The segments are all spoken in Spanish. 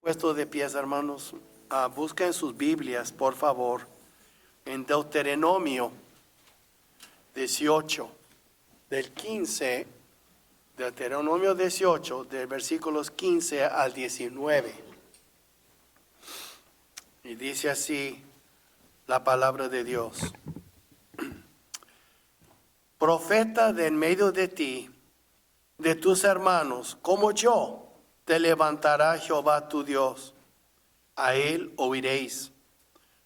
Puesto de pies, hermanos, busquen sus Biblias, por favor, en Deuteronomio 18, del 15, Deuteronomio 18, de versículos 15 al 19. Y dice así la palabra de Dios. Profeta de en medio de ti, de tus hermanos, como yo, te levantará Jehová tu Dios. A él oiréis,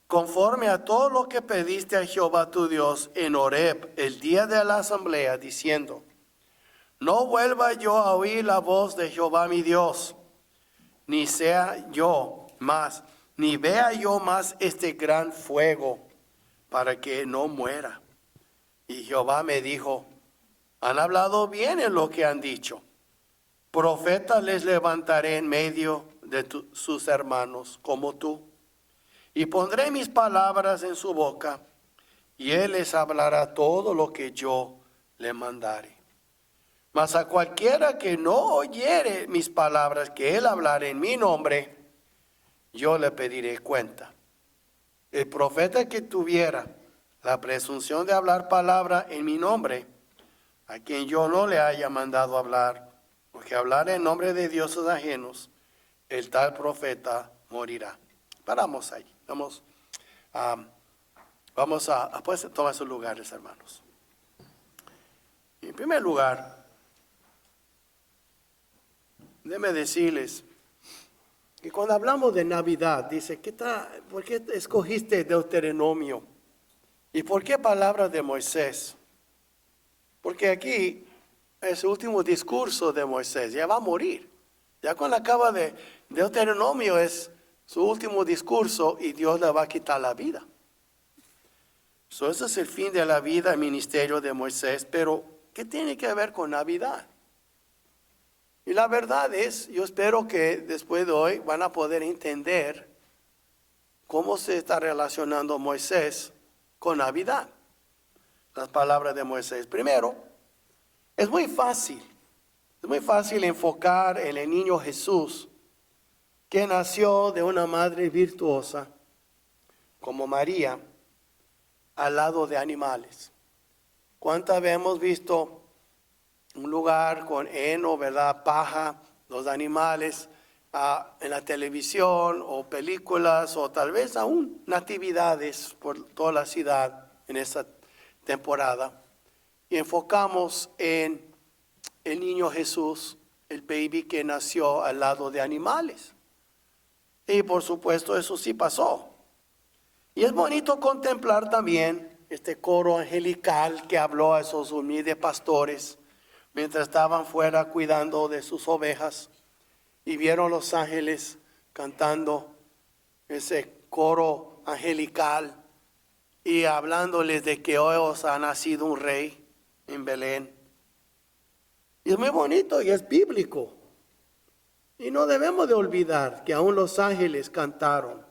conforme a todo lo que pediste a Jehová tu Dios en Horeb el día de la asamblea, diciendo: no vuelva yo a oír la voz de Jehová mi Dios, ni sea yo más, ni vea yo más este gran fuego, para que no muera. Y Jehová me dijo: han hablado bien en lo que han dicho. Profeta les levantaré en medio de sus hermanos como tú, y pondré mis palabras en su boca, y él les hablará todo lo que yo le mandare. Mas a cualquiera que no oyere mis palabras que él hablará en mi nombre, yo le pediré cuenta. El profeta que tuviera la presunción de hablar palabra en mi nombre, a quien yo no le haya mandado hablar, porque hablar en nombre de dioses ajenos, el tal profeta morirá. Paramos ahí. Vamos a pues, tomar sus lugares, hermanos. En primer lugar, déjenme decirles que cuando hablamos de Navidad, dice, ¿por qué escogiste Deuteronomio? ¿Y por qué palabras de Moisés? Porque aquí es el último discurso de Moisés, ya va a morir. Ya cuando acaba de Deuteronomio es su último discurso y Dios le va a quitar la vida. Ese es el fin de la vida, el ministerio de Moisés, pero ¿qué tiene que ver con Navidad? Y la verdad es, yo espero que después de hoy van a poder entender cómo se está relacionando Moisés con Navidad. Las palabras de Moisés. Primero, es muy fácil enfocar en el niño Jesús, que nació de una madre virtuosa, como María, al lado de animales. ¿Cuántas veces hemos visto un lugar con heno, verdad, paja, los animales, en la televisión o películas o tal vez aún natividades por toda la ciudad en esta temporada? Y enfocamos en el niño Jesús, el baby que nació al lado de animales. Y por supuesto eso sí pasó. Y es bonito contemplar también este coro angelical que habló a esos humildes pastores mientras estaban fuera cuidando de sus ovejas y vieron los ángeles cantando ese coro angelical y hablándoles de que hoy os ha nacido un rey en Belén. Y es muy bonito y es bíblico. Y no debemos de olvidar que aún los ángeles cantaron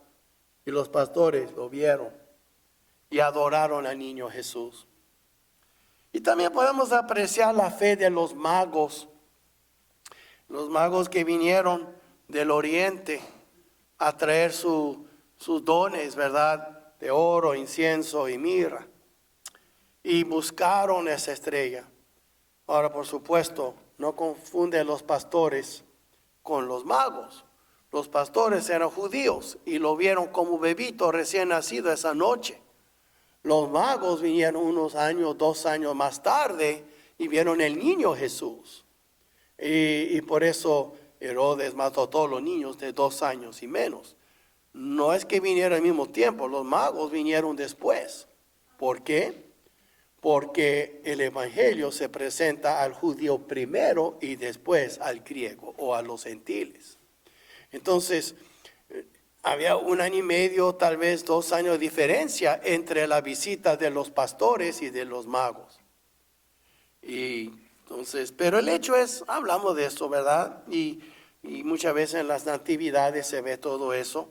y los pastores lo vieron y adoraron al niño Jesús. Y también podemos apreciar la fe de los magos que vinieron del oriente a traer sus dones, ¿verdad? De oro, incienso y mirra. Y buscaron esa estrella. Ahora, por supuesto, no confunde los pastores con los magos. Los pastores eran judíos y lo vieron como bebito recién nacido esa noche. Los magos vinieron unos años, 2 años más tarde y vieron el niño Jesús. Y por eso Herodes mató a todos los niños de 2 años y menos. No es que vinieron al mismo tiempo, los magos vinieron después. ¿Por qué? Porque el evangelio se presenta al judío primero y después al griego o a los gentiles. Entonces, había 1 año y medio, tal vez 2 años de diferencia entre la visita de los pastores y de los magos. Y entonces, pero el hecho es, hablamos de esto, ¿verdad? Y muchas veces en las natividades se ve todo eso.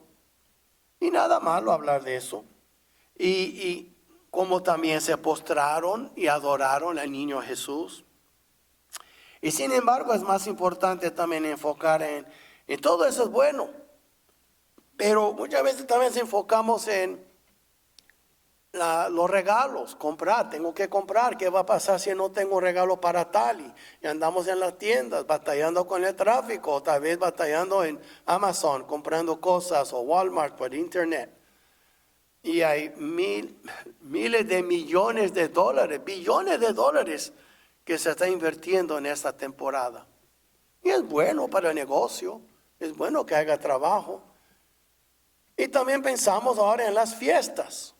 Y nada malo hablar de eso. Y como también se postraron y adoraron al niño Jesús. Y sin embargo es más importante también enfocar en todo eso es bueno. Pero muchas veces también nos enfocamos en los regalos, comprar, tengo que comprar, ¿qué va a pasar si no tengo regalo para tal? Y andamos en las tiendas batallando con el tráfico, o tal vez batallando en Amazon, comprando cosas, o Walmart por internet. Y hay miles de millones de dólares, billones de dólares que se está invirtiendo en esta temporada. Y es bueno para el negocio, es bueno que haga trabajo. Y también pensamos ahora en las fiestas.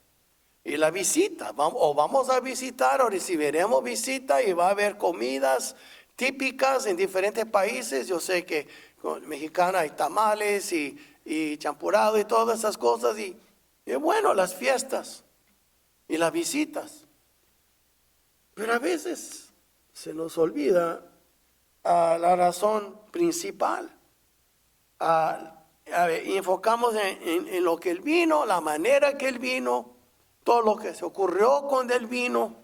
Y la visita, vamos a visitar o recibiremos visita y va a haber comidas típicas en diferentes países. Yo sé que con mexicana hay tamales y champurrado y todas esas cosas. Y bueno, las fiestas y las visitas. Pero a veces se nos olvida la razón principal. Y enfocamos en lo que Él vino, la manera que Él vino, todo lo que se ocurrió con el vino.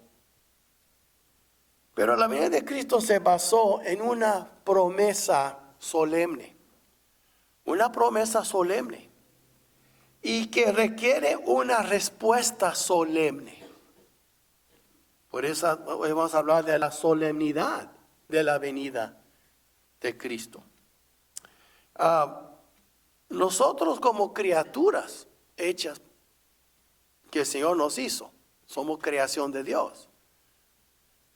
Pero la venida de Cristo se basó en una promesa solemne. Una promesa solemne. Y que requiere una respuesta solemne. Por eso hoy vamos a hablar de la solemnidad de la venida de Cristo. Nosotros como criaturas hechas que el Señor nos hizo, somos creación de Dios.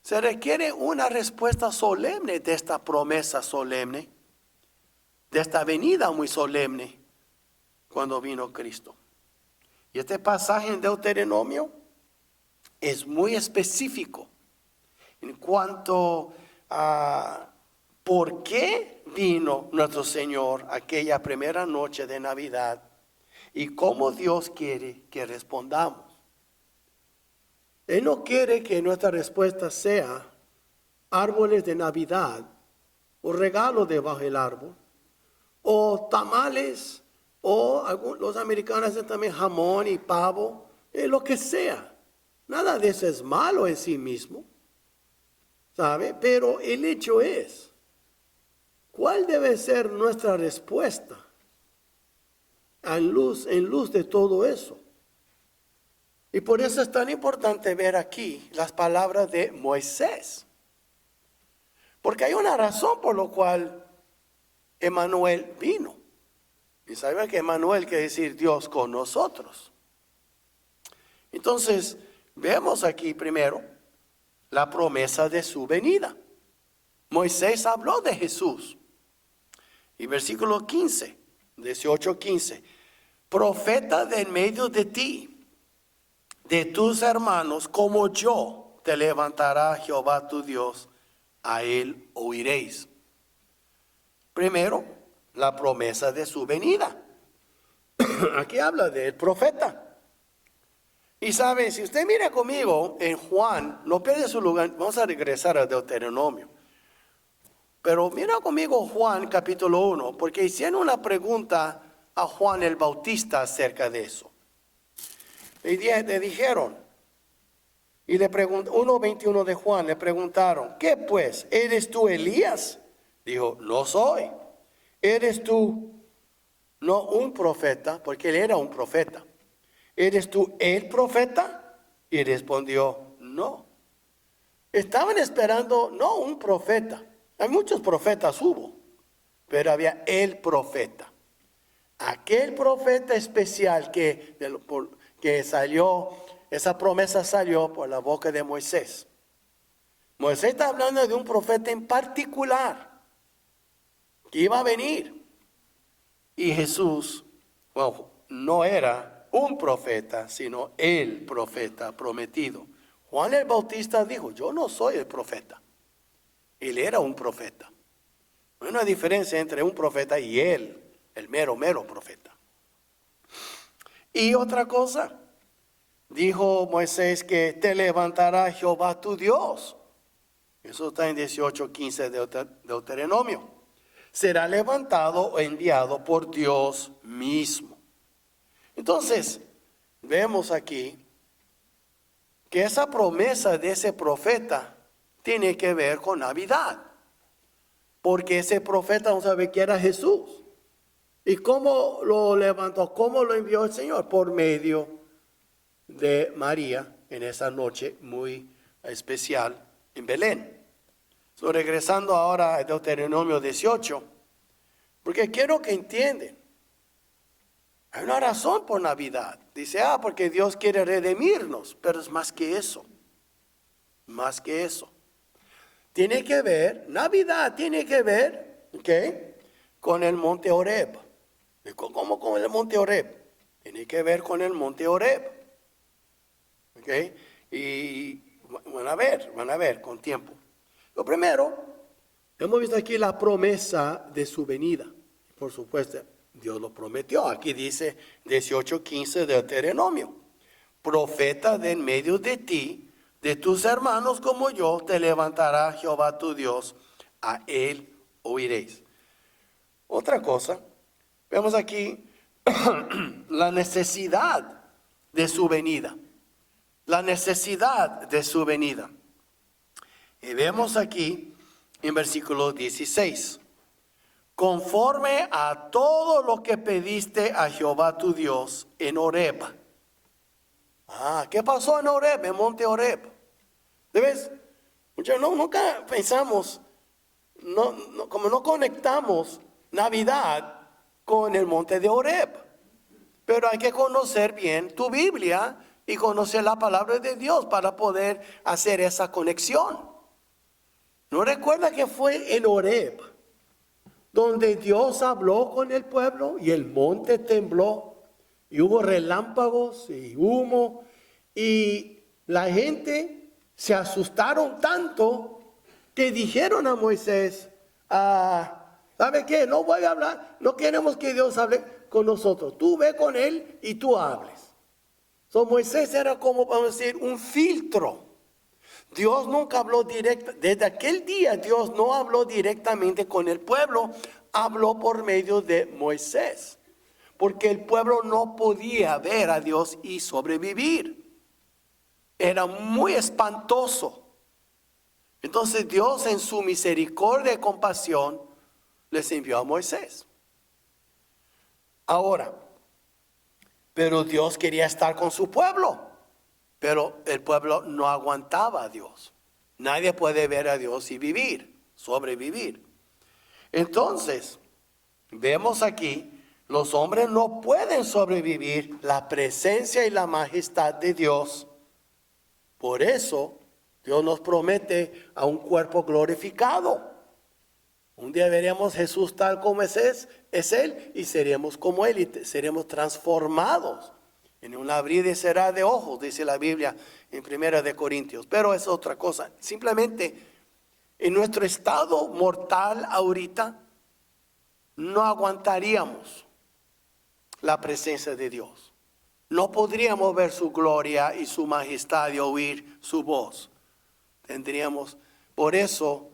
Se requiere una respuesta solemne de esta promesa solemne, de esta venida muy solemne cuando vino Cristo. Y este pasaje en Deuteronomio es muy específico en cuanto a por qué vino nuestro Señor aquella primera noche de Navidad y cómo Dios quiere que respondamos. Él no quiere que nuestra respuesta sea árboles de Navidad o regalos debajo del árbol o tamales o los americanos hacen también jamón y pavo, lo que sea. Nada de eso es malo en sí mismo, ¿sabe? Pero el hecho es, ¿cuál debe ser nuestra respuesta en luz de todo eso? Y por eso es tan importante ver aquí las palabras de Moisés. Porque hay una razón por la cual Emmanuel vino. Y saben que Emmanuel quiere decir Dios con nosotros. Entonces, vemos aquí primero la promesa de su venida. Moisés habló de Jesús. Y versículo 15, 18-15. Profeta de en medio de ti, de tus hermanos, como yo, te levantará Jehová tu Dios, a él oiréis. Primero, la promesa de su venida. Aquí habla del profeta. Y saben, si usted mira conmigo en Juan, no pierde su lugar, vamos a regresar a Deuteronomio. Pero mira conmigo Juan capítulo 1, porque hicieron una pregunta a Juan el Bautista acerca de eso. Le dijeron, y le preguntó, 1:21 de Juan, le preguntaron, ¿qué pues? ¿Eres tú Elías? Dijo, no soy. ¿Eres tú no un profeta? Porque él era un profeta. ¿Eres tú el profeta? Y respondió, no. Estaban esperando, no un profeta. Hay muchos profetas hubo, pero había el profeta. Aquel profeta especial que salió, esa promesa salió por la boca de Moisés. Moisés está hablando de un profeta en particular que iba a venir. Y Jesús, bueno, no era un profeta, sino el profeta prometido. Juan el Bautista dijo, yo no soy el profeta. Él era un profeta. Hay una diferencia entre un profeta y él, el mero profeta. Y otra cosa, dijo Moisés que te levantará Jehová tu Dios. Eso está en 18:15 de Deuteronomio. Será levantado o enviado por Dios mismo. Entonces, vemos aquí que esa promesa de ese profeta tiene que ver con Navidad. Porque ese profeta no sabe que era Jesús. ¿Y cómo lo levantó? ¿Cómo lo envió el Señor? Por medio de María en esa noche muy especial en Belén. So, regresando ahora a Deuteronomio 18, porque quiero que entiendan, hay una razón por Navidad. Dice, porque Dios quiere redimirnos, pero es más que eso, más que eso. Tiene que ver, Navidad tiene que ver, ¿ok?, con el monte Horeb. ¿Cómo con el monte Horeb? Tiene que ver con el monte Horeb. ¿Ok? Y van a ver con tiempo. Lo primero, hemos visto aquí la promesa de su venida. Por supuesto, Dios lo prometió. Aquí dice 18:15 de Deuteronomio. Profeta de en medio de ti, de tus hermanos como yo, te levantará Jehová tu Dios, a él oiréis. Otra cosa, vemos aquí la necesidad de su venida. La necesidad de su venida. Y vemos aquí en versículo 16. Conforme a todo lo que pediste a Jehová tu Dios en Horeb. ¿Qué pasó en Horeb, en monte Horeb? ¿Ves? Nunca pensamos, como no conectamos Navidad con el monte de Horeb. Pero hay que conocer bien tu Biblia y conocer la palabra de Dios para poder hacer esa conexión. ¿No recuerda que fue en Horeb donde Dios habló con el pueblo y el monte tembló y hubo relámpagos y humo y la gente se asustaron tanto que dijeron a Moisés, ¿sabe qué? No voy a hablar, no queremos que Dios hable con nosotros. Tú ve con él y tú hables. Moisés era como, vamos a decir, un filtro. Dios nunca habló directo. Desde aquel día Dios no habló directamente con el pueblo, habló por medio de Moisés. Porque el pueblo no podía ver a Dios y sobrevivir. Era muy espantoso. Entonces Dios en su misericordia y compasión les envió a Moisés. Ahora, pero Dios quería estar con su pueblo. Pero el pueblo no aguantaba a Dios. Nadie puede ver a Dios y vivir, sobrevivir. Entonces, vemos aquí, los hombres no pueden sobrevivir la presencia y la majestad de Dios. Por eso, Dios nos promete a un cuerpo glorificado. Un día veremos Jesús tal como es Él, y seremos como Él, y seremos transformados. En un abrir y cerrar de ojos, dice la Biblia en 1 de Corintios. Pero es otra cosa. Simplemente, en nuestro estado mortal ahorita, no aguantaríamos la presencia de Dios. No podríamos ver su gloria y su majestad y oír su voz. Por eso,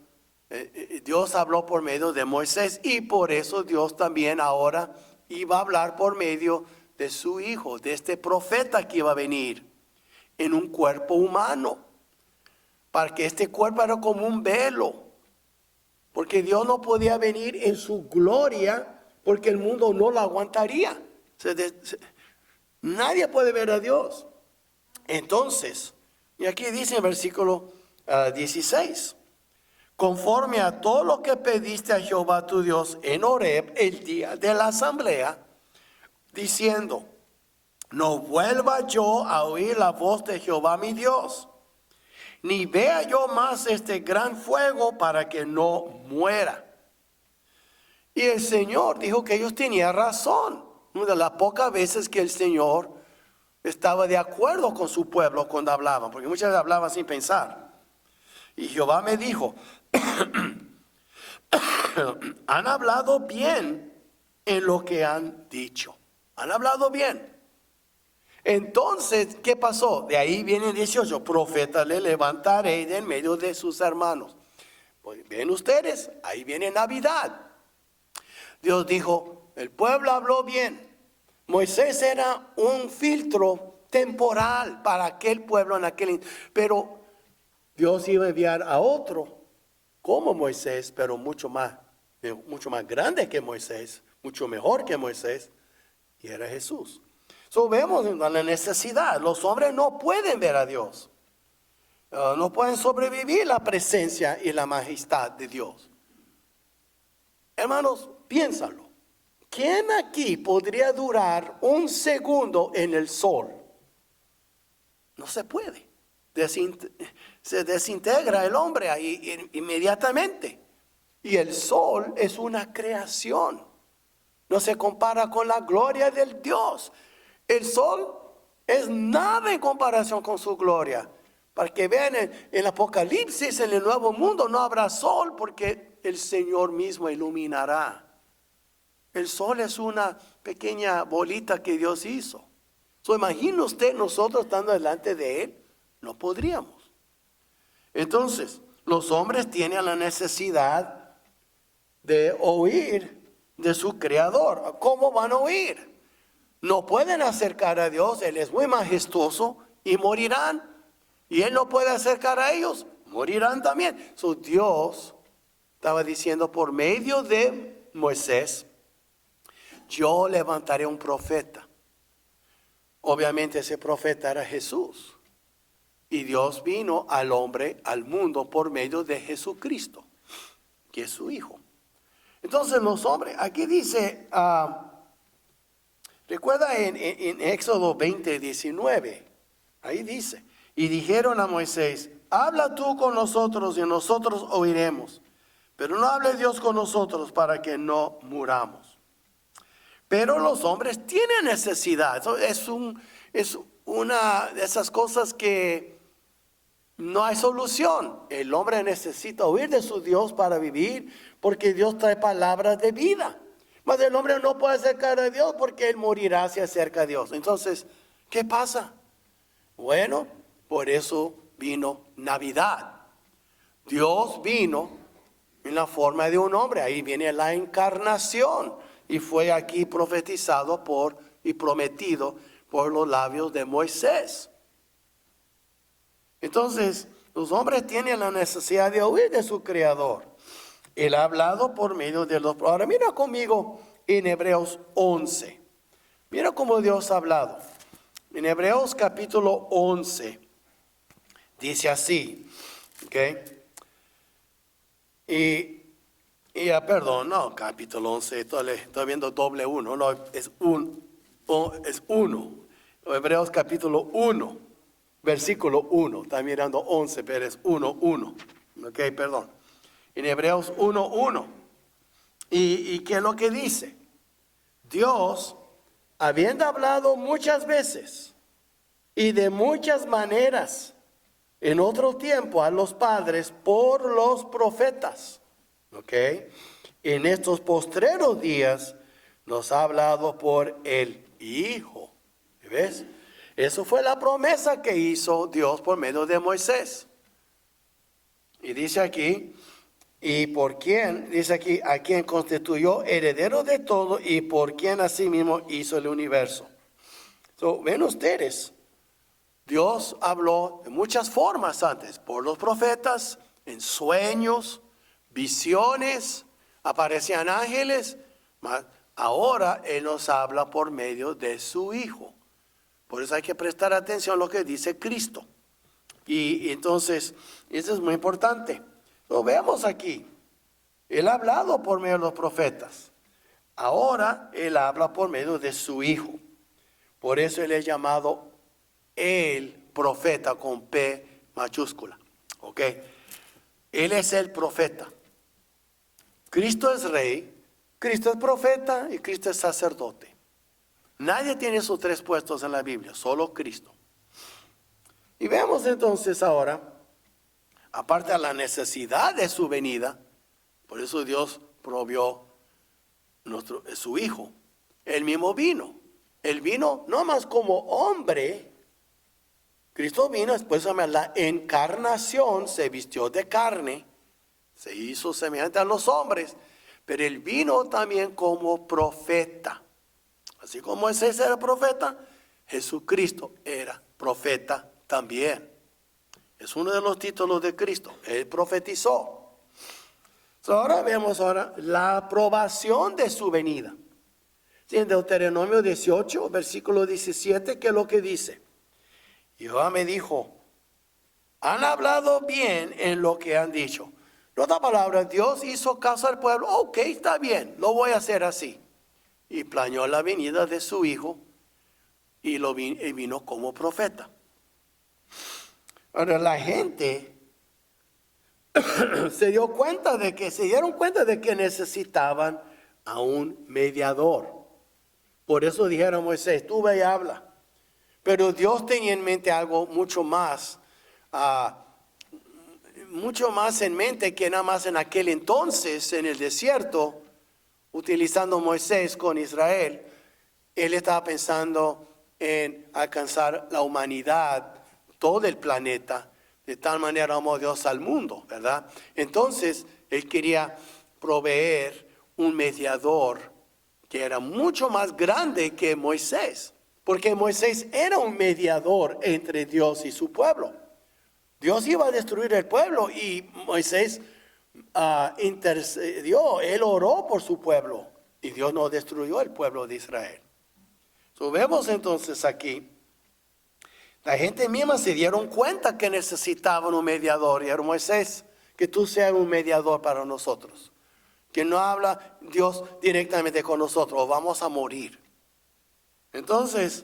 Dios habló por medio de Moisés, y por eso Dios también ahora iba a hablar por medio de su hijo, de este profeta que iba a venir en un cuerpo humano, para que este cuerpo era como un velo, porque Dios no podía venir en su gloria, porque el mundo no lo aguantaría. Nadie puede ver a Dios. Entonces, y aquí dice en versículo 16, conforme a todo lo que pediste a Jehová tu Dios en Horeb el día de la asamblea, diciendo, no vuelva yo a oír la voz de Jehová mi Dios, ni vea yo más este gran fuego para que no muera. Y el Señor dijo que ellos tenían razón. Una de las pocas veces que el Señor estaba de acuerdo con su pueblo cuando hablaban, porque muchas veces hablaban sin pensar. Y Jehová me dijo, han hablado bien en lo que han dicho. Han hablado bien. Entonces, ¿qué pasó? De ahí viene el 18. Profeta le levantaré de en medio de sus hermanos. Pues ven ustedes, ahí viene Navidad. Dios dijo, el pueblo habló bien. Moisés era un filtro temporal para aquel pueblo en aquel. Pero Dios iba a enviar a otro como Moisés, pero mucho más grande que Moisés, mucho mejor que Moisés, y era Jesús. So, vemos la necesidad. Los hombres no pueden ver a Dios. No pueden sobrevivir la presencia y la majestad de Dios. Hermanos, piénsalo. ¿Quién aquí podría durar un segundo en el sol? No se puede. Se desintegra el hombre ahí inmediatamente. Y el sol es una creación. No se compara con la gloria del Dios. El sol es nada en comparación con su gloria. Para que vean en Apocalipsis, en el nuevo mundo, no habrá sol porque el Señor mismo iluminará. El sol es una pequeña bolita que Dios hizo. Imagina usted nosotros estando delante de Él. No podríamos. Entonces, los hombres tienen la necesidad de oír de su Creador. ¿Cómo van a oír? No pueden acercar a Dios, Él es muy majestuoso y morirán. Y Él no puede acercar a ellos, morirán también. Dios estaba diciendo por medio de Moisés, yo levantaré un profeta. Obviamente ese profeta era Jesús. Y Dios vino al hombre, al mundo, por medio de Jesucristo, que es su Hijo. Entonces los hombres, aquí dice, recuerda en Éxodo 20:19, ahí dice, y dijeron a Moisés, habla tú con nosotros y nosotros oiremos, pero no hable Dios con nosotros para que no muramos. Pero los hombres tienen necesidad. Es una de esas cosas que no hay solución. El hombre necesita oír de su Dios para vivir, porque Dios trae palabras de vida. Mas el hombre no puede acercar a Dios porque él morirá si acerca a Dios. Entonces, ¿qué pasa? Bueno, por eso vino Navidad. Dios vino en la forma de un hombre. Ahí viene la encarnación. Y fue aquí profetizado y prometido por los labios de Moisés. Entonces, los hombres tienen la necesidad de oír de su Creador. Él ha hablado por medio de los... Ahora mira conmigo en Hebreos 11. Mira cómo Dios ha hablado. En Hebreos capítulo 11. Dice así. ¿Ok? Perdón, no, capítulo 11. Estoy viendo doble uno. No, es uno. Hebreos capítulo 1. Versículo 1. Está mirando 11, pero es 1. Ok, perdón. En Hebreos 1:1. ¿Y qué es lo que dice? Dios, habiendo hablado muchas veces y de muchas maneras en otro tiempo a los padres por los profetas, ¿ok? En estos postreros días nos ha hablado por el Hijo. ¿Ves? Eso fue la promesa que hizo Dios por medio de Moisés. Y dice aquí, y por quién, dice aquí, a quien constituyó heredero de todo y por quien asimismo hizo el universo. Ven ustedes, Dios habló de muchas formas antes, por los profetas, en sueños, visiones, aparecían ángeles, mas ahora Él nos habla por medio de su Hijo. Por eso hay que prestar atención a lo que dice Cristo. Y entonces, eso es muy importante. Lo vemos aquí. Él ha hablado por medio de los profetas. Ahora Él habla por medio de su Hijo. Por eso Él es llamado el profeta con P mayúscula. ¿Ok? Él es el profeta. Cristo es rey, Cristo es profeta y Cristo es sacerdote. Nadie tiene esos tres puestos en la Biblia, solo Cristo. Y vemos entonces ahora, aparte de la necesidad de su venida, por eso Dios provió su Hijo. Él mismo vino. Él vino no más como hombre. Cristo vino después de la encarnación, se vistió de carne, se hizo semejante a los hombres, pero Él vino también como profeta. Así como Moisés era profeta, Jesucristo era profeta también. Es uno de los títulos de Cristo. Él profetizó. Ahora vemos la aprobación de su venida. En Deuteronomio 18, versículo 17, ¿qué es lo que dice? Jehová me dijo, han hablado bien en lo que han dicho. En otra palabra, Dios hizo caso al pueblo. Ok, está bien, lo voy a hacer así. Y planeó la venida de su hijo y vino como profeta. Ahora la gente se dieron cuenta de que necesitaban a un mediador. Por eso dijeron a Moisés, tú ve y habla. Pero Dios tenía en mente algo mucho más en mente que nada más en aquel entonces, en el desierto, utilizando Moisés con Israel. Él estaba pensando en alcanzar la humanidad, todo el planeta. De tal manera amó Dios al mundo, ¿verdad? Entonces, Él quería proveer un mediador que era mucho más grande que Moisés. Porque Moisés era un mediador entre Dios y su pueblo. Dios iba a destruir el pueblo y Moisés intercedió. Él oró por su pueblo y Dios no destruyó el pueblo de Israel. Vemos entonces aquí, la gente misma se dieron cuenta que necesitaban un mediador. Y era Moisés, que tú seas un mediador para nosotros. Que no habla Dios directamente con nosotros, o vamos a morir. Entonces,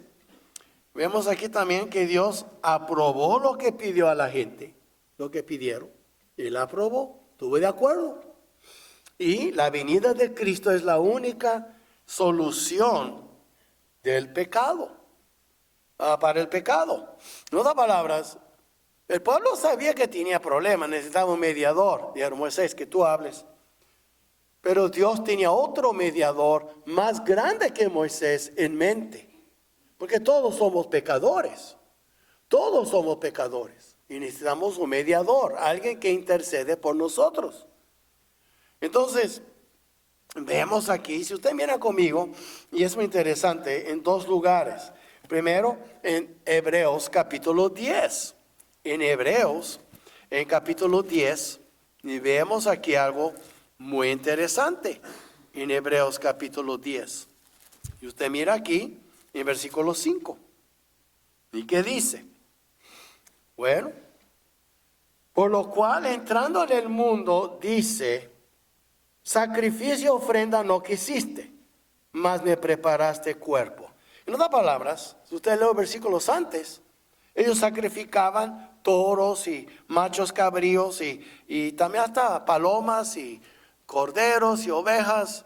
vemos aquí también que Dios aprobó lo que pidió a la gente. Lo que pidieron. Él aprobó, estuve de acuerdo. Y la venida de Cristo es la única solución del pecado. Para el pecado. En otras palabras, el pueblo sabía que tenía problemas, necesitaba un mediador. Dijeron Moisés, que tú hables. Pero Dios tenía otro mediador más grande que Moisés en mente. Porque todos somos pecadores. Todos somos pecadores. Y necesitamos un mediador, alguien que intercede por nosotros. Entonces, vemos aquí, si usted mira conmigo, y es muy interesante, en dos lugares. Primero, en Hebreos capítulo 10. En Hebreos, en capítulo 10, y vemos aquí algo muy interesante. En Hebreos capítulo 10. Y usted mira aquí, en versículo 5. ¿Y qué dice? Bueno, por lo cual entrando en el mundo, dice, sacrificio y ofrenda no quisiste, mas me preparaste cuerpo. En otras palabras, si usted lee los versículos antes, ellos sacrificaban toros y machos cabríos y también hasta palomas y corderos y ovejas.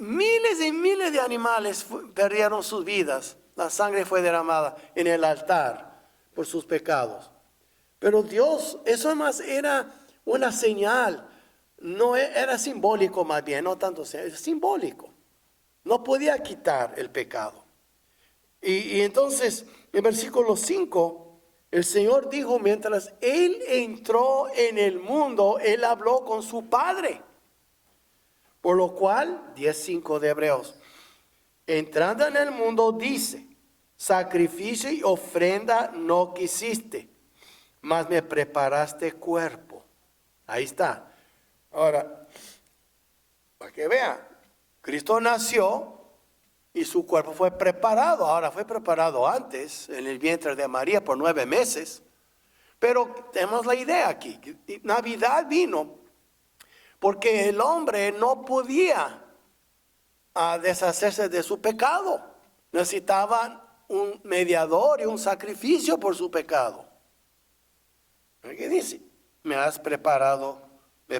Miles y miles de animales perdieron sus vidas. La sangre fue derramada en el altar por sus pecados. Pero Dios, eso más era una señal, no era simbólico más bien, no tanto es simbólico. No podía quitar el pecado. Y entonces, en versículo 5, el Señor dijo, mientras Él entró en el mundo, Él habló con su Padre. Por lo cual, 10:5 de Hebreos, entrando en el mundo dice, sacrificio y ofrenda no quisiste, mas me preparaste cuerpo. Ahí está. Ahora, para que vean, Cristo nació y su cuerpo fue preparado. Ahora fue preparado antes en el vientre de María por 9 meses. Pero tenemos la idea aquí. Que Navidad vino porque el hombre no podía deshacerse de su pecado. Necesitaban un mediador y un sacrificio por su pecado. ¿Qué dice? Me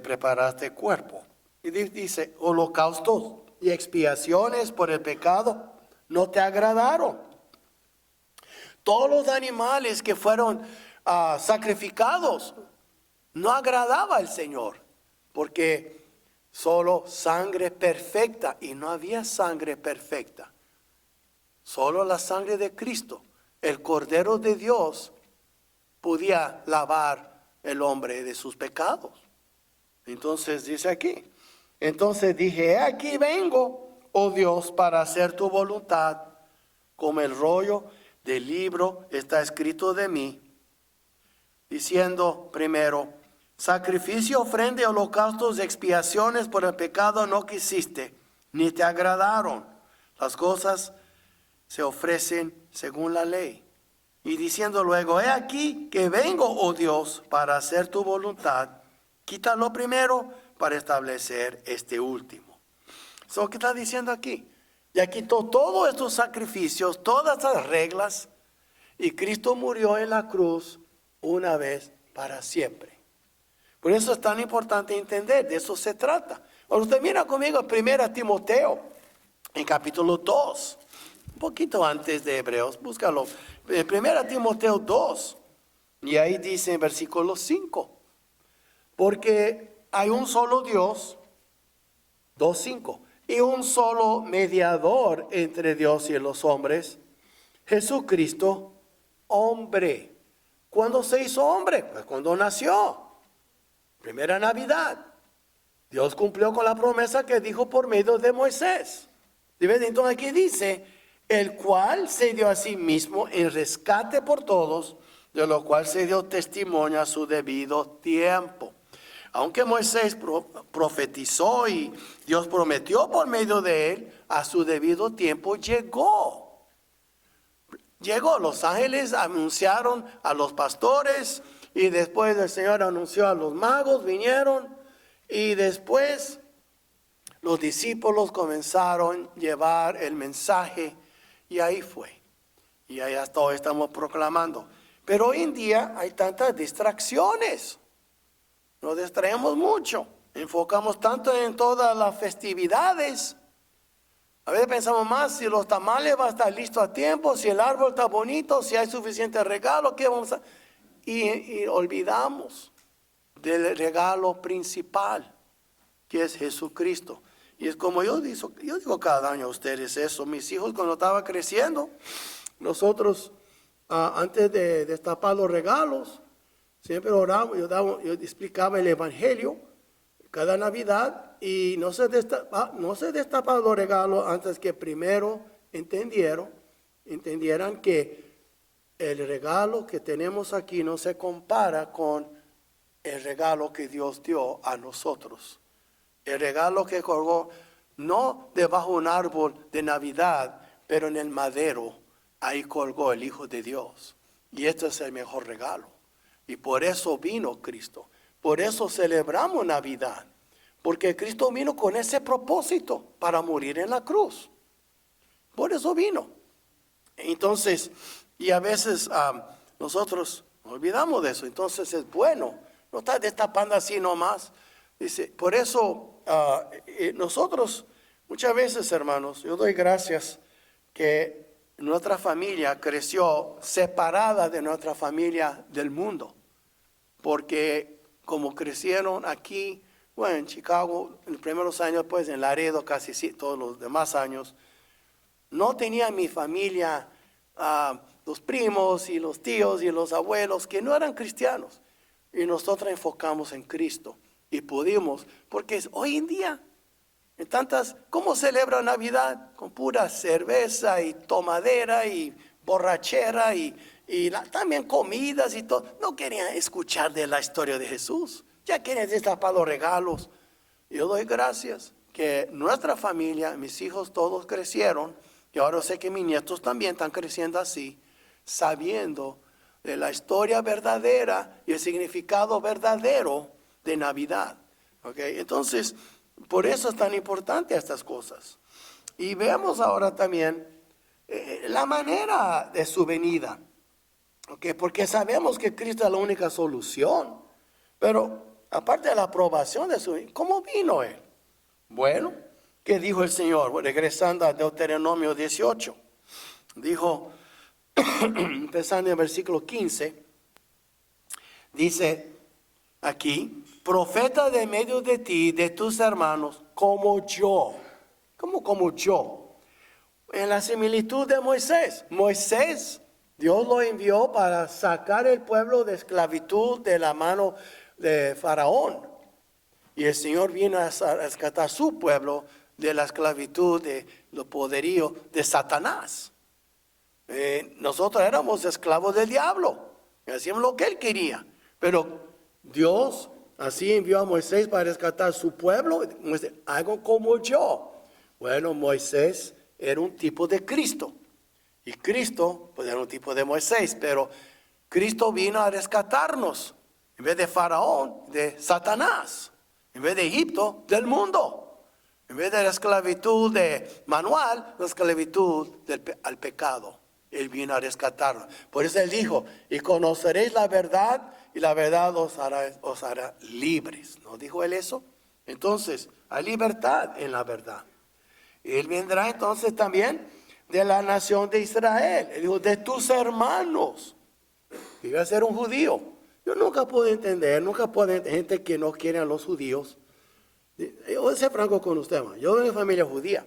preparaste cuerpo. Y dice, holocaustos y expiaciones por el pecado no te agradaron. Todos los animales que fueron sacrificados no agradaba al Señor, porque solo sangre perfecta, y no había sangre perfecta, solo la sangre de Cristo, el Cordero de Dios, podía lavar el hombre de sus pecados. Entonces dice aquí, entonces dije, aquí vengo, oh Dios, para hacer tu voluntad, como el rollo del libro está escrito de mí, diciendo primero, sacrificio, ofrenda, holocaustos, expiaciones por el pecado no quisiste, ni te agradaron. Las cosas se ofrecen según la ley. Y diciendo luego, he aquí que vengo, oh Dios, para hacer tu voluntad. Quita lo primero para establecer este último. ¿So qué está diciendo aquí? Ya quitó todos estos sacrificios, todas estas reglas, y Cristo murió en la cruz una vez para siempre. Por eso es tan importante entender, de eso se trata. Ahora usted mira conmigo en 1 Timoteo, en capítulo 2, un poquito antes de Hebreos, búscalo. 1 Timoteo 2, y ahí dice en versículo 5, porque hay un solo Dios, 2:5, y un solo mediador entre Dios y los hombres, Jesucristo, hombre. ¿Cuándo se hizo hombre? Pues cuando nació. Primera Navidad. Dios cumplió con la promesa que dijo por medio de Moisés. Entonces aquí dice, el cual se dio a sí mismo en rescate por todos, de lo cual se dio testimonio a su debido tiempo. Aunque Moisés profetizó y Dios prometió por medio de él, a su debido tiempo llegó. Los ángeles anunciaron a los pastores y después el Señor anunció a los magos, vinieron y después los discípulos comenzaron a llevar el mensaje y ahí fue. Y ahí hasta hoy estamos proclamando. Pero hoy en día hay tantas distracciones. Nos distraemos mucho. Enfocamos tanto en todas las festividades. A veces pensamos más si los tamales van a estar listos a tiempo, si el árbol está bonito, si hay suficiente regalo, ¿qué vamos a...? Y olvidamos del regalo principal, que es Jesucristo. Y es como yo digo cada año a ustedes eso. Mis hijos cuando estaban creciendo, nosotros antes de destapar los regalos, siempre oramos, yo explicaba el Evangelio cada Navidad y no se destapaba los regalos antes que primero entendieran que el regalo que tenemos aquí no se compara con el regalo que Dios dio a nosotros. El regalo que colgó no debajo de un árbol de Navidad, pero en el madero, ahí colgó el Hijo de Dios. Y este es el mejor regalo. Y por eso vino Cristo. Por eso celebramos Navidad. Porque Cristo vino con ese propósito para morir en la cruz. Por eso vino. Entonces, y a veces nosotros olvidamos de eso. Entonces es bueno. No está destapando así nomás. Dice, por eso nosotros muchas veces, hermanos, yo doy gracias que nuestra familia creció separada de nuestra familia del mundo. Porque como crecieron aquí, bueno, en Chicago, en los primeros años, pues en Laredo, casi sí, todos los demás años, no tenía mi familia, los primos y los tíos y los abuelos que no eran cristianos. Y nosotros enfocamos en Cristo y pudimos, porque hoy en día, ¿cómo celebra Navidad? Con pura cerveza y tomadera y borrachera y también comidas y todo. No querían escuchar de la historia de Jesús. Ya querían destapar los regalos. Yo doy gracias que nuestra familia, mis hijos todos crecieron. Y ahora sé que mis nietos también están creciendo así, sabiendo de la historia verdadera y el significado verdadero de Navidad. ¿Okay? Entonces, por eso es tan importante estas cosas. Y veamos ahora también la manera de su venida. ¿Okay? Porque sabemos que Cristo es la única solución. Pero aparte de la aprobación de su venida, ¿cómo vino Él? Bueno, ¿qué dijo el Señor? Regresando a Deuteronomio 18. Dijo, empezando en el versículo 15, dice aquí, profeta de medio de ti, de tus hermanos, como yo. ¿Cómo como yo? En la similitud de Moisés. Moisés, Dios lo envió para sacar el pueblo de esclavitud de la mano de Faraón. Y el Señor vino a rescatar su pueblo de la esclavitud, de los poderíos de Satanás. Nosotros éramos esclavos del diablo. Hacíamos lo que él quería. Pero Dios así envió a Moisés para rescatar su pueblo. Hagan como yo. Bueno, Moisés era un tipo de Cristo. Y Cristo, pues era un tipo de Moisés, pero Cristo vino a rescatarnos. En vez de Faraón, de Satanás. En vez de Egipto, del mundo. En vez de la esclavitud de manual, la esclavitud al pecado. Él vino a rescatarnos. Por eso Él dijo, y conoceréis la verdad, y la verdad os hará libres. ¿No dijo Él eso? Entonces, hay libertad en la verdad. Él vendrá entonces también de la nación de Israel. Él dijo, de tus hermanos. Iba a ser un judío. Yo nunca puedo entender, gente que no quiere a los judíos. Yo voy a ser franco con usted, man. Yo vengo de familia judía.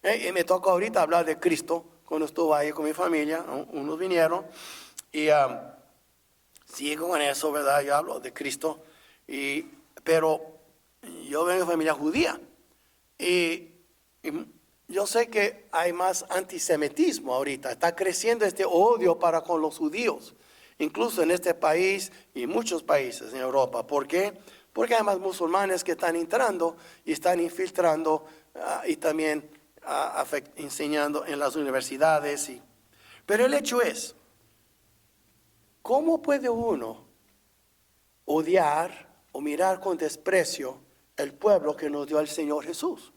Y me toca ahorita hablar de Cristo. Cuando estuve ahí con mi familia, unos vinieron. Y sigo con eso, ¿verdad? Yo hablo de Cristo. Pero yo vengo de familia judía. Y yo sé que hay más antisemitismo ahorita. Está creciendo este odio para con los judíos. Incluso en este país y muchos países en Europa. ¿Por qué? Porque hay más musulmanes que están entrando y están infiltrando y también enseñando en las universidades. Pero el hecho es, ¿cómo puede uno odiar o mirar con desprecio el pueblo que nos dio el Señor Jesús?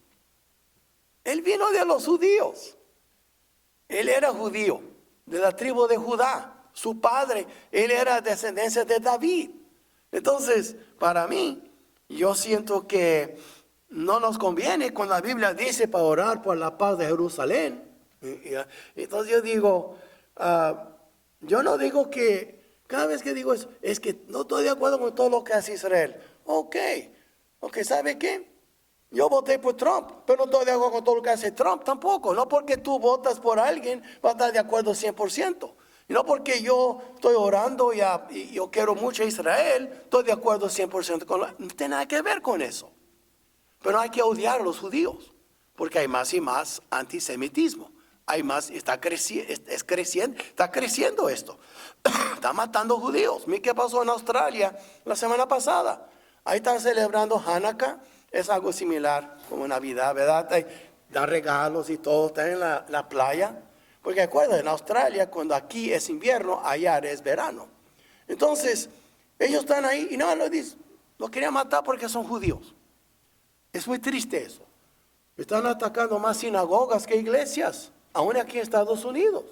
Él vino de los judíos. Él era judío, de la tribu de Judá. Su padre, él era descendencia de David. Entonces, para mí, yo siento que no nos conviene cuando la Biblia dice para orar por la paz de Jerusalén. Entonces yo digo, yo no digo que, cada vez que digo eso, es que no estoy de acuerdo con todo lo que hace Israel. Ok, ¿sabe qué? Yo voté por Trump, pero no estoy de acuerdo con todo lo que hace Trump tampoco. No porque tú votas por alguien, vas a estar de acuerdo 100%. Y no porque yo estoy orando y yo quiero mucho a Israel, estoy de acuerdo 100% con no tiene nada que ver con eso. Pero hay que odiar a los judíos, porque hay más y más antisemitismo. Hay más, está creciendo esto. Está matando judíos. Mira qué pasó en Australia la semana pasada. Ahí están celebrando Hanukkah. Es algo similar como Navidad, ¿verdad? Dan regalos y todo, están en la playa. Porque acuérdense, en Australia, cuando aquí es invierno, allá es verano. Entonces, ellos están ahí y no, lo querían matar porque son judíos. Es muy triste eso. Están atacando más sinagogas que iglesias, aún aquí en Estados Unidos.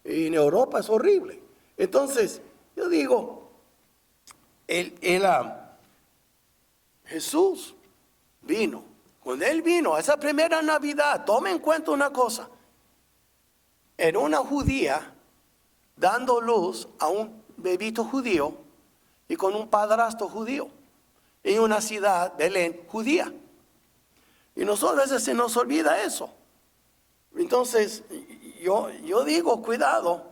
Y en Europa es horrible. Entonces, yo digo, Jesús vino. Cuando Él vino, esa primera Navidad, tome en cuenta una cosa. Era una judía dando luz a un bebito judío y con un padrastro judío en una ciudad, Belén, judía. Y nosotros a veces se nos olvida eso. Entonces, yo digo, cuidado.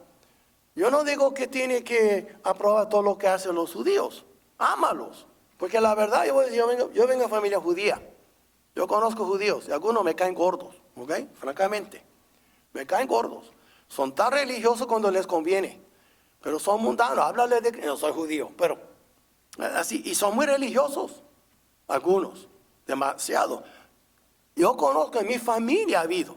Yo no digo que tiene que aprobar todo lo que hacen los judíos. Ámalos. Porque la verdad, yo vengo de familia judía. Yo conozco judíos y algunos me caen gordos, ¿ok? Francamente, me caen gordos. Son tan religiosos cuando les conviene, pero son mundanos. Háblale de que no soy judío, pero así, y son muy religiosos, algunos, demasiado. Yo conozco en mi familia ha habido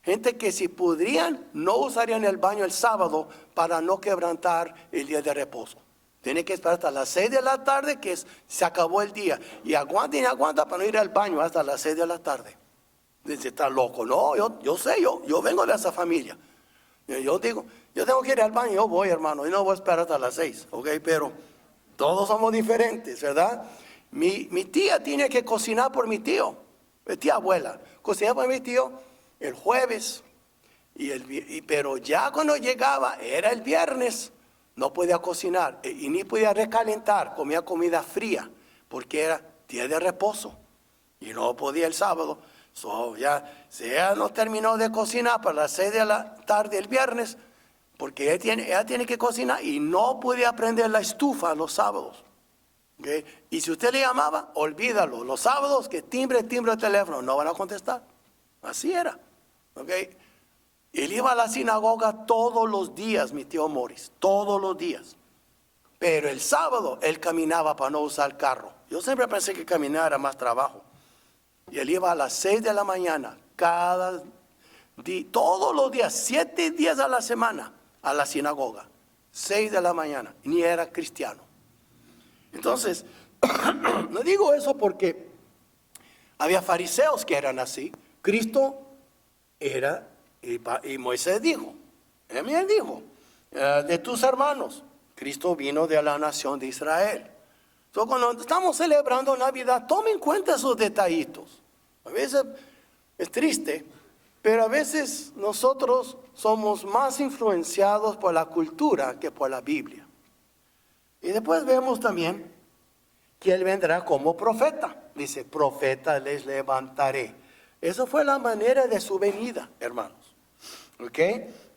gente que si podrían no usarían el baño el sábado para no quebrantar el día de reposo. Tiene que esperar hasta las 6 de la tarde que se acabó el día. Y aguanta para no ir al baño hasta las 6 de la tarde. Dice, está loco. No, yo sé, yo vengo de esa familia. Yo digo, yo tengo que ir al baño, yo voy, hermano, y no voy a esperar hasta las 6, ¿ok? Pero todos somos diferentes, ¿verdad? Mi tía tiene que cocinar por mi tío, mi tía abuela, cocinaba por mi tío el jueves, pero ya cuando llegaba, era el viernes, no podía cocinar y ni podía recalentar, comía comida fría, porque era día de reposo, y no podía el sábado. Ya no terminó de cocinar para las 6 de la tarde el viernes, porque ella tiene que cocinar y no podía prender la estufa los sábados. ¿Okay? Y si usted le llamaba, olvídalo. Los sábados que timbre el teléfono, no van a contestar. Así era. ¿Okay? Él iba a la sinagoga todos los días, mi tío Morris, todos los días. Pero el sábado él caminaba para no usar el carro. Yo siempre pensé que caminar era más trabajo. Y él iba a las 6 de la mañana, cada día, todos los días, 7 días a la semana, a la sinagoga. 6 de la mañana, ni era cristiano. Entonces, no digo eso porque había fariseos que eran así. Cristo era, y Moisés dijo, él dijo, de tus hermanos. Cristo vino de la nación de Israel. Entonces, cuando estamos celebrando Navidad, tomen en cuenta esos detallitos. A veces es triste, pero a veces nosotros somos más influenciados por la cultura que por la Biblia. Y después vemos también que Él vendrá como profeta. Dice, profeta les levantaré. Esa fue la manera de su venida, hermanos. ¿Ok?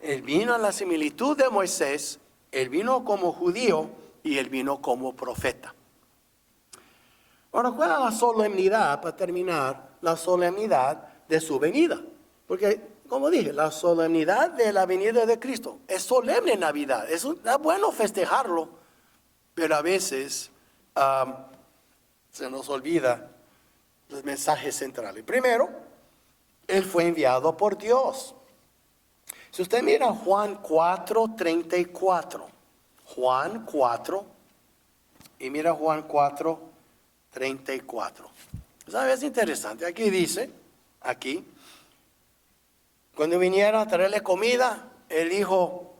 Él vino a la similitud de Moisés, Él vino como judío y Él vino como profeta. Ahora, ¿cuál es la solemnidad, para terminar, la solemnidad de su venida? Porque, como dije, la solemnidad de la venida de Cristo es solemne en Navidad. Es bueno festejarlo, pero a veces se nos olvida los mensajes centrales. Primero, Él fue enviado por Dios. Si usted mira Juan 4:34, Juan 4, y mira Juan 4:34. ¿Sabes? Es interesante. Aquí dice, cuando vinieron a traerle comida, Él dijo,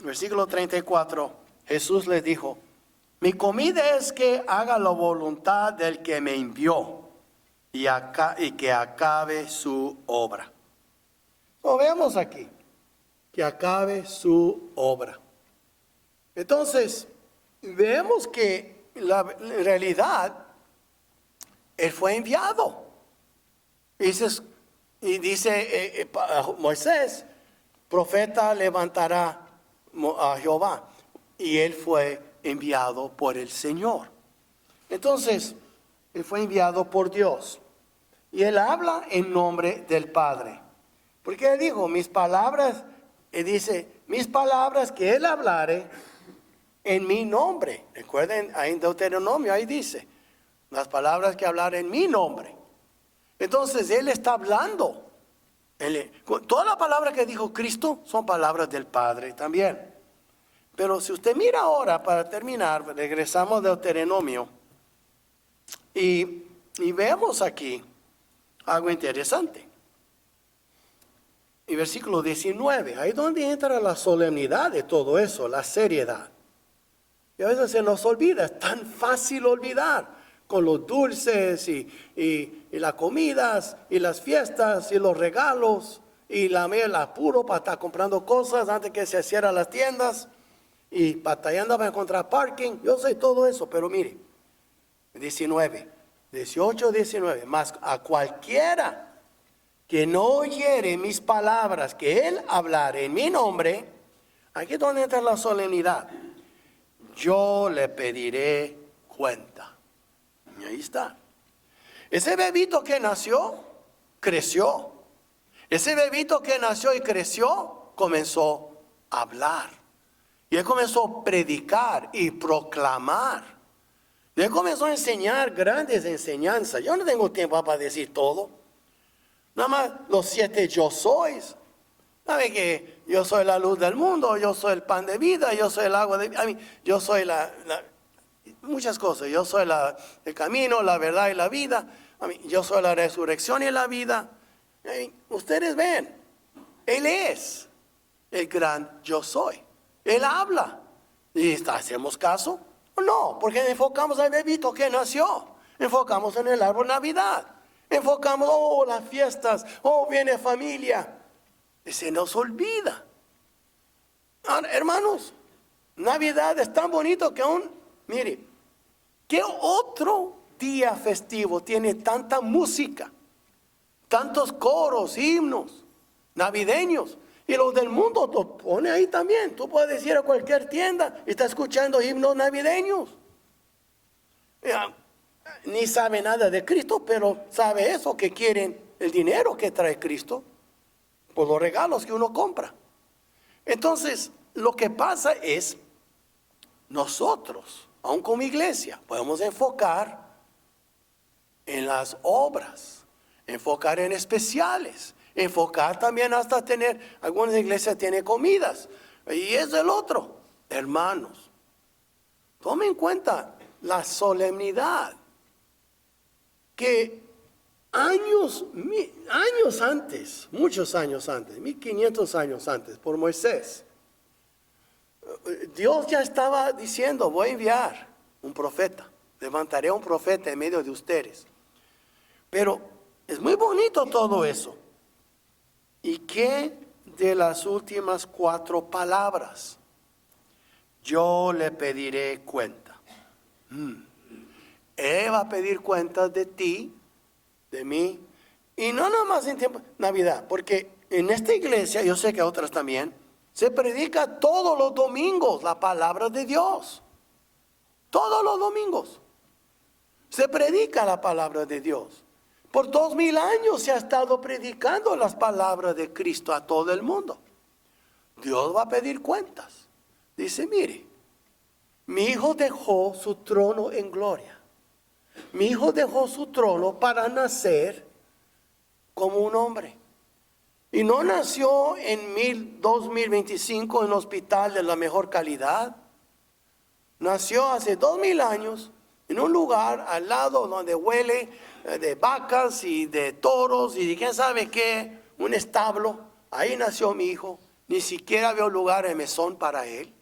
versículo 34, Jesús les dijo, mi comida es que haga la voluntad del que me envió y que acabe su obra. Lo vemos aquí, que acabe su obra. Entonces, vemos que en realidad Él fue enviado. Y dice Moisés, profeta levantará a Jehová. Y Él fue enviado por el Señor. Entonces, Él fue enviado por Dios. Y Él habla en nombre del Padre. Porque Él dijo, mis palabras que Él hablare en mi nombre. Recuerden, ahí en Deuteronomio, ahí dice, las palabras que hablar en mi nombre. Entonces, Él está hablando. Todas las palabras que dijo Cristo son palabras del Padre también. Pero si usted mira ahora, para terminar, regresamos a Deuteronomio y vemos aquí algo interesante. Y versículo 19, ahí donde entra la solemnidad de todo eso, la seriedad. Y a veces se nos olvida, es tan fácil olvidar con los dulces y las comidas y las fiestas y los regalos y el apuro para estar comprando cosas antes que se cierran las tiendas y batallando para encontrar parking. Yo sé todo eso, pero mire, 18, 19, mas a cualquiera que no oyere mis palabras que Él hablare en mi nombre, aquí es donde entra la solemnidad, yo le pediré cuenta. Y ahí está. Ese bebito que nació, creció. Ese bebito que nació y creció, comenzó a hablar. Y Él comenzó a predicar y proclamar. Y Él comenzó a enseñar grandes enseñanzas. Yo no tengo tiempo para decir todo. Nada más los 7 yo sois. ¿Sabe que yo soy la luz del mundo? Yo soy el pan de vida. Yo soy el agua de vida. Yo soy muchas cosas. Yo soy el camino, la verdad y la vida. Yo soy la resurrección y la vida. Ustedes ven. Él es el gran yo soy. Él habla. ¿Y hacemos caso? No, porque enfocamos al bebito que nació. Enfocamos en el árbol de Navidad. Enfocamos, las fiestas. Viene familia. Y se nos olvida. Ahora, hermanos, Navidad es tan bonito que aún, mire, ¿qué otro día festivo tiene tanta música? Tantos coros, himnos, navideños. Y los del mundo lo pone ahí también. Tú puedes ir a cualquier tienda y está escuchando himnos navideños. Ni sabe nada de Cristo, pero sabe eso, que quieren el dinero que trae Cristo por los regalos que uno compra. Entonces, lo que pasa es, nosotros, aun como iglesia, podemos enfocar en las obras, enfocar en especiales, enfocar también hasta tener, algunas iglesias tienen comidas, y es el otro, hermanos. Tomen en cuenta la solemnidad que años antes, muchos años antes, 1500 años antes, por Moisés, Dios ya estaba diciendo, voy a enviar un profeta, levantaré un profeta en medio de ustedes. Pero es muy bonito todo eso. ¿Y qué de las últimas 4 palabras? Yo le pediré cuenta. Él va a pedir cuentas de ti, de mí, y no nada más en tiempo Navidad, porque en esta iglesia, yo sé que otras también, se predica todos los domingos la palabra de Dios. Todos los domingos se predica la palabra de Dios. Por 2000 años se ha estado predicando las palabras de Cristo a todo el mundo. Dios va a pedir cuentas. Dice, mire, mi hijo dejó su trono en gloria. Mi hijo dejó su trono para nacer como un hombre. Y no nació en 2025 en un hospital de la mejor calidad. Nació hace 2000 años en un lugar al lado donde huele de vacas y de toros y de quién sabe qué, un establo. Ahí nació mi hijo. Ni siquiera había un lugar en mesón para él.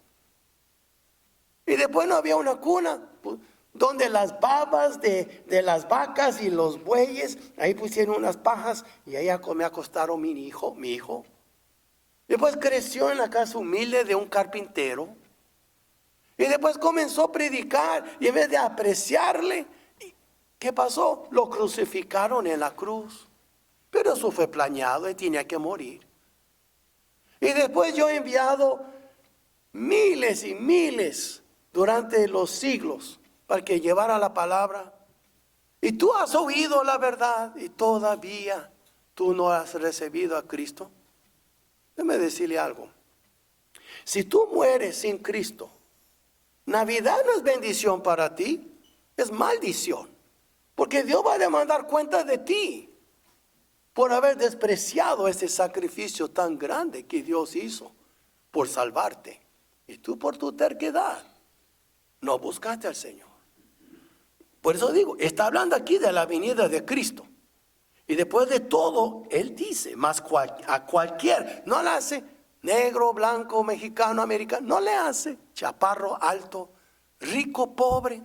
Y después no había una cuna donde las babas de las vacas y los bueyes, ahí pusieron unas pajas y ahí me acostaron mi hijo. Después creció en la casa humilde de un carpintero. Y después comenzó a predicar y en vez de apreciarle, ¿qué pasó? Lo crucificaron en la cruz. Pero eso fue planeado y tenía que morir. Y después yo he enviado miles y miles durante los siglos para que llevara la palabra. Y tú has oído la verdad y todavía tú no has recibido a Cristo. Déjame decirle algo. Si tú mueres sin Cristo, Navidad no es bendición para ti, es maldición. Porque Dios va a demandar cuenta de ti por haber despreciado ese sacrificio tan grande que Dios hizo por salvarte. Y tú por tu terquedad no buscaste al Señor. Por eso digo, está hablando aquí de la venida de Cristo. Y después de todo, Él dice, más a cualquier, no le hace negro, blanco, mexicano, americano, no le hace chaparro, alto, rico, pobre.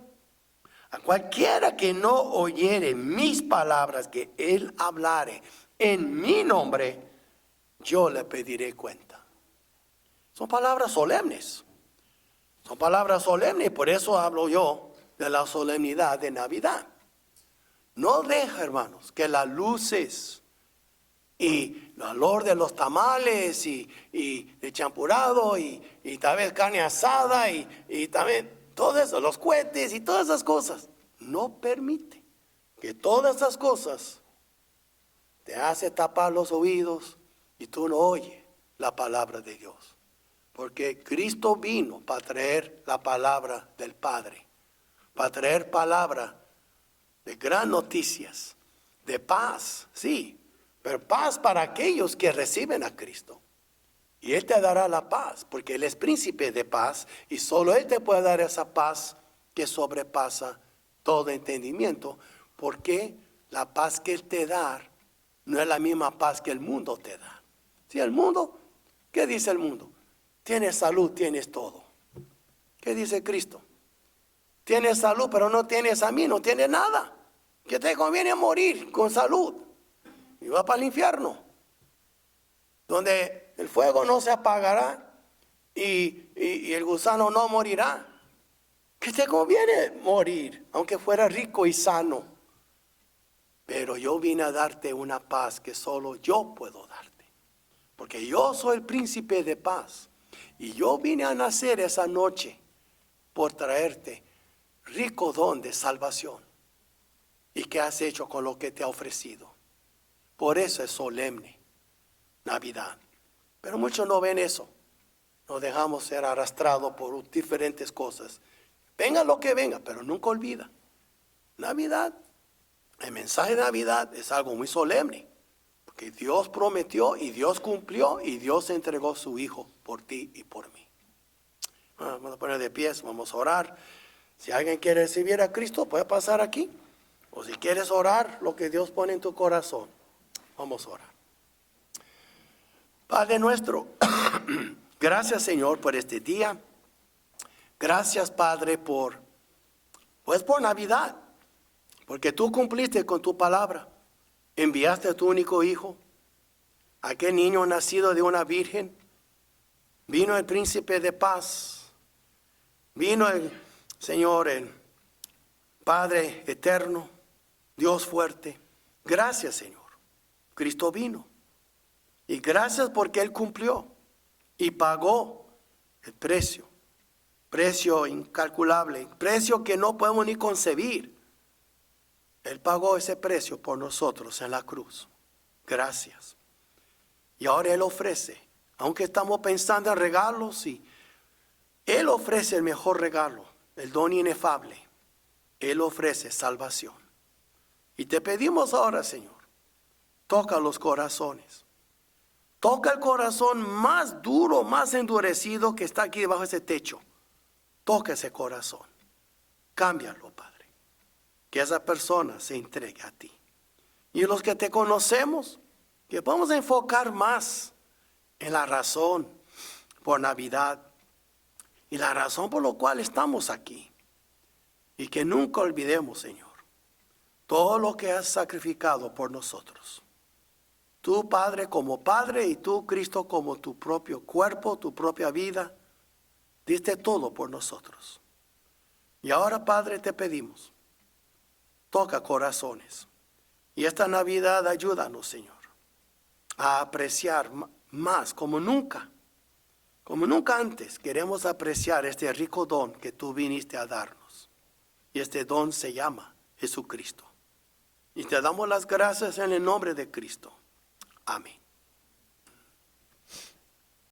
A cualquiera que no oyere mis palabras que Él hablare en mi nombre, yo le pediré cuenta. Son palabras solemnes. Son palabras solemnes y por eso hablo yo de la solemnidad de Navidad. No deja, hermanos, que las luces y el olor de los tamales y de champurado y tal vez carne asada y también todo eso, los cohetes y todas esas cosas, no permite que todas esas cosas te hace tapar los oídos y tú no oyes la palabra de Dios. Porque Cristo vino para traer la palabra del Padre, para traer palabra de gran noticias, de paz, sí, pero paz para aquellos que reciben a Cristo. Y Él te dará la paz, porque Él es príncipe de paz y solo Él te puede dar esa paz que sobrepasa todo entendimiento, porque la paz que Él te da no es la misma paz que el mundo te da. Si el mundo, ¿qué dice el mundo? Tienes salud, tienes todo. ¿Qué dice Cristo? Tienes salud, pero no tienes a mí, no tienes nada. Que te conviene morir con salud y va para el infierno, donde el fuego no se apagará y el gusano no morirá. Que te conviene morir, aunque fuera rico y sano. Pero yo vine a darte una paz que solo yo puedo darte. Porque yo soy el príncipe de paz. Y yo vine a nacer esa noche por traerte rico don de salvación. ¿Y qué has hecho con lo que te ha ofrecido? Por eso es solemne Navidad. Pero muchos no ven eso. Nos dejamos ser arrastrados por diferentes cosas. Venga lo que venga, pero nunca olvida. Navidad, El mensaje de Navidad es algo muy solemne, porque Dios prometió y Dios cumplió y Dios entregó su Hijo por ti y por mí. Vamos a poner de pies, vamos a orar. Si alguien quiere recibir a Cristo, puede pasar aquí. O si quieres orar, lo que Dios pone en tu corazón, vamos a orar. Padre nuestro, gracias Señor por este día. Gracias Padre por Navidad. Porque tú cumpliste con tu palabra. Enviaste a tu único hijo. Aquel niño nacido de una virgen. Vino el príncipe de paz. Vino el Señor, el Padre eterno. Dios fuerte. Gracias Señor. Cristo vino. Y gracias porque Él cumplió. Y pagó el precio. Precio incalculable. Precio que no podemos ni concebir. Él pagó ese precio por nosotros en la cruz. Gracias. Y ahora Él ofrece, aunque estamos pensando en regalos, y Él ofrece el mejor regalo, el don inefable. Él ofrece salvación. Y te pedimos ahora, Señor, toca los corazones. Toca el corazón más duro, más endurecido que está aquí debajo de ese techo. Toca ese corazón. Cámbialo, Padre. Que esa persona se entregue a ti. Y los que te conocemos, que vamos a enfocar más en la razón por Navidad y la razón por la cual estamos aquí. Y que nunca olvidemos, Señor, todo lo que has sacrificado por nosotros. Tú, Padre, como Padre, y tú, Cristo, como tu propio cuerpo, tu propia vida, diste todo por nosotros. Y ahora, Padre, te pedimos, toca corazones. Y esta Navidad ayúdanos, Señor, a apreciar más, como nunca antes, queremos apreciar este rico don que tú viniste a darnos. Y este don se llama Jesucristo. Y te damos las gracias en el nombre de Cristo. Amén.